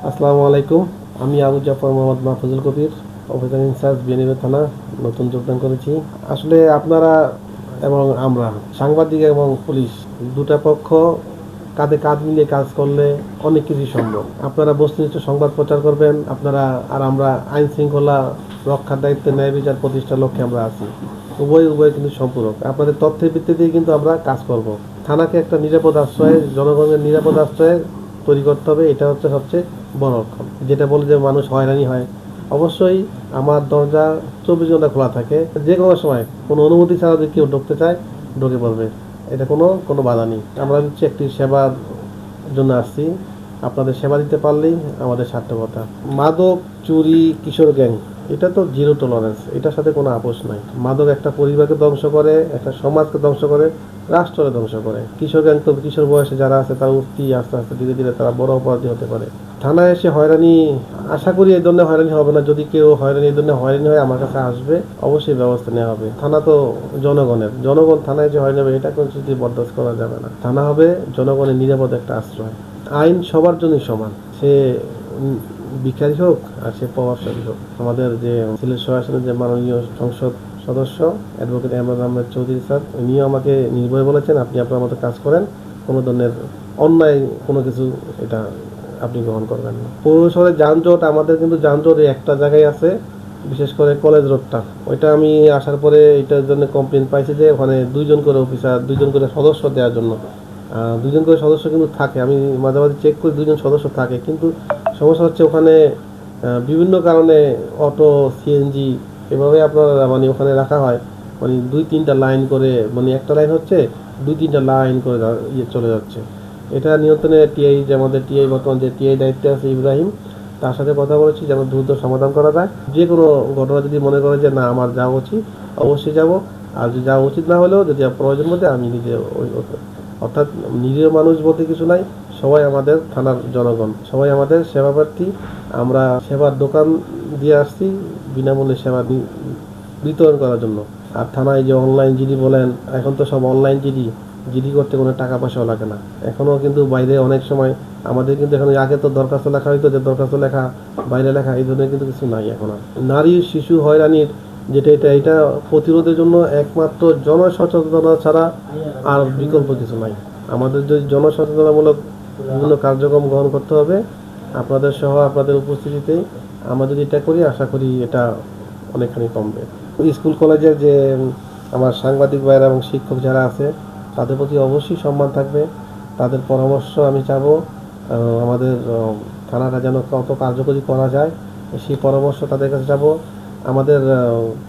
আসসালামু আলাইকুম। আমি আবু জাফর মোহাম্মদ মাহফুজুল কবির, অফিসার ইনচার্জ বিএনপি থানা, নতুন যোগদান করেছি। আসলে আপনারা এবং আমরা, সাংবাদিক এবং পুলিশ, দুটা পক্ষ কাঁধে কাঁধ মিলিয়ে কাজ করলে অনেক কিছুই সম্ভব। আপনারা বস্তুনিষ্ঠ সংবাদ প্রচার করবেন, আপনারা আর আমরা আইন শৃঙ্খলা রক্ষার দায়িত্বে ন্যায় বিচার প্রতিষ্ঠার লক্ষ্যে আমরা আছি। উভয় কিন্তু সম্পূরক। আপনাদের তথ্যের ভিত্তিতেই কিন্তু আমরা কাজ করব। থানাকে একটা নিরাপদ আশ্রয়, জনগণের নিরাপদ আশ্রয় তৈরি করতে হবে। এটা হচ্ছে সবচেয়ে বড় লক্ষণ। যেটা বলে যে মানুষ হয়রানি হয়, অবশ্যই আমার দরজা 24 ঘন্টা খোলা থাকে। যে কোনো সময় কোনো অনুমতি ছাড়া যদি কেউ ঢুকতে চায়, ঢুকে পড়বে। এটা কোনো বাধা নেই। আমরা হচ্ছে একটি সেবার জন্য আসছি। আপনাদের সেবা দিতে পারলেই আমাদের সার্থকতা। মাদক, চুরি, কিশোর গ্যাং, এটা তো জিরো টলারেন্স। এটার সাথে কোনো আপোষ নাই। মাদক একটা পরিবারকে ধ্বংস করে, একটা সমাজকে ধ্বংস করে, রাষ্ট্রকে ধ্বংস করে। কিশোর গ্যাং তো কিশোর বয়সে যারা আছে তারা উঠতেই আস্তে আস্তে ধীরে ধীরে তারা বড় অপরাধী হতে পারে। থানায় এসে হয়রানি, আশা করি এই ধরনের হয়রানি হবে না। যদি কেউ এই ধরনের হয়রানি হয় আমার কাছে আসবে, অবশ্যই ব্যবস্থা নেওয়া হবে। থানা তো জনগণ থানায় যে হয়রানি হবে এটা কোনো কিছুই বরদাস্ত করা যাবে না। থানা হবে জনগণের নিরাপদ একটা আশ্রয়। আইন সবার জন্যই সমান, সে ভিখারি হোক আর সে প্রভাবশালী হোক। আমাদের যে সিলেট সরাসরি যে মাননীয় সংসদ সদস্য অ্যাডভোকেট এমরান আহমেদ চৌধুরী স্যার, উনিও আমাকে নির্ভয় বলেছেন আপনি আপনার মতো কাজ করেন, কোনো ধরনের অন্যায় কোনো কিছু এটা আপনি গ্রহণ করবেন না। পৌর শহরের যানজট, আমাদের কিন্তু যানজট একটা জায়গায় আছে, বিশেষ করে কলেজ রোডটা। ওইটা আমি আসার পরে এটার জন্য কমপ্লেন পাইছি যে ওখানে 2 জন করে অফিসার, 2 জন করে সদস্য দেওয়ার জন্য। 2 জন করে সদস্য কিন্তু থাকে, আমি মাঝে মাঝে চেক করি 2 জন সদস্য থাকে, কিন্তু সমস্যা হচ্ছে ওখানে বিভিন্ন কারণে অটো, সিএনজি এভাবে আপনার মানে ওখানে রাখা হয়, মানে 2-3টা লাইন করে, মানে একটা লাইন হচ্ছে 2-3টা লাইন করে চলে যাচ্ছে। এটা নিয়ন্ত্রণে টিআই, যে আমাদের টিআই বর্তমান যে টিআই দায়িত্বে আছে ইব্রাহিম, তার সাথে কথা বলেছি যেন দ্রুত সমাধান করা যায়। যে কোনো ঘটনা যদি মনে করে যে না আমার যাওয়া উচিত, অবশ্যই যাব। আর যদি যাওয়া উচিত না হলেও যদি প্রয়োজন মধ্যে আমি নিজে অর্থাৎ নিরীহ মানুষ বলতে কিছু নাই, সবাই আমাদের থানার জনগণ, সবাই আমাদের সেবা প্রার্থী। আমরা সেবার দোকান দিয়ে আসছি বিনামূল্যে সেবা বিতরণ করার জন্য। আর থানায় যে অনলাইন জিডি বলেন, এখন তো সব অনলাইন জিডি করতে কোনো টাকা পয়সাও লাগে না। এখনও কিন্তু বাইরে অনেক সময় আমাদের কিন্তু এখন, আগে তো দরখাস্ত লেখা হইতো, যে দরখাস্ত লেখা বাইরে লেখা, এই ধরনের কিন্তু কিছু নাই এখন আর। নারী শিশু হয়রানির যেটা এটা প্রতিরোধের জন্য একমাত্র জনসচেতনতা ছাড়া আর বিকল্প কিছু নাই। আমাদের যদি জনসচেতনামূলক বিভিন্ন কার্যক্রম গ্রহণ করতে হবে আপনাদের সহ, আপনাদের উপস্থিতিতেই আমরা যদি এটা করি, আশা করি এটা অনেকখানি কমবে। স্কুল কলেজের যে আমার সাংবাদিক ভাইয়েরা এবং শিক্ষক যারা আছে তাদের প্রতি অবশ্যই সম্মান থাকবে। তাদের পরামর্শ আমি চাবো, আমাদের থানাটা যেন কত কার্যকরী করা যায় সেই পরামর্শ তাদের কাছে যাব। আমাদের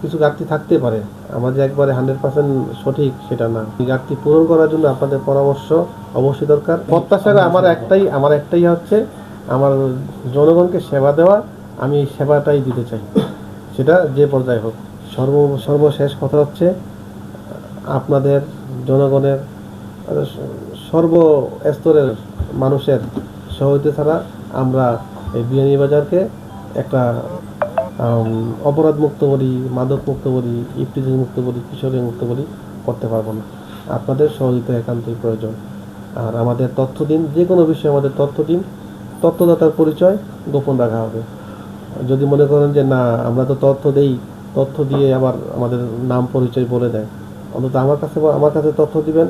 কিছু ঘাটতি থাকতে পারে, আমাদের একবারে 100% সঠিক সেটা না। এই ঘাটতি পূরণ করার জন্য আপনাদের পরামর্শ অবশ্যই দরকার। প্রত্যাশা আমার একটাই হচ্ছে আমার জনগণকে সেবা দেওয়া। আমি এই সেবাটাই দিতে চাই, সেটা যে পর্যায়ে হোক। সর্বশেষ কথা হচ্ছে আপনাদের জনগণের সর্বস্তরের মানুষের সহযোগিতা ছাড়া আমরা এই বিয়ানীবাজারকে একটা অপরাধ মুক্ত বলি, মাদক মুক্ত বলি, ইফটিজিং মুক্ত বলি, কিশোরী মুক্ত বলি করতে পারবো না। আপনাদের সহযোগিতা একান্তই প্রয়োজন। আর আমাদের তথ্য দিন, যে কোনো বিষয়ে আমাদের তথ্য দিন। তথ্যদাতার পরিচয় গোপন রাখা হবে। যদি মনে করেন যে না আমরা তো তথ্য দেই, তথ্য দিয়ে আবার আমাদের নাম পরিচয় বলে দেয়, অন্তত আমার কাছে তথ্য দিবেন।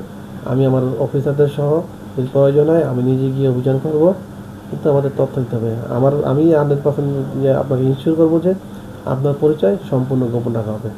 আমি আমার অফিসারদের সহ যদি প্রয়োজন হয় আমি নিজে গিয়ে অভিযান করব, কিন্তু আমাদের তথ্য দিতে হবে। আমি 100% আপনাকে ইনশিওর করবো যে আপনার পরিচয় সম্পূর্ণ গোপন রাখা হবে।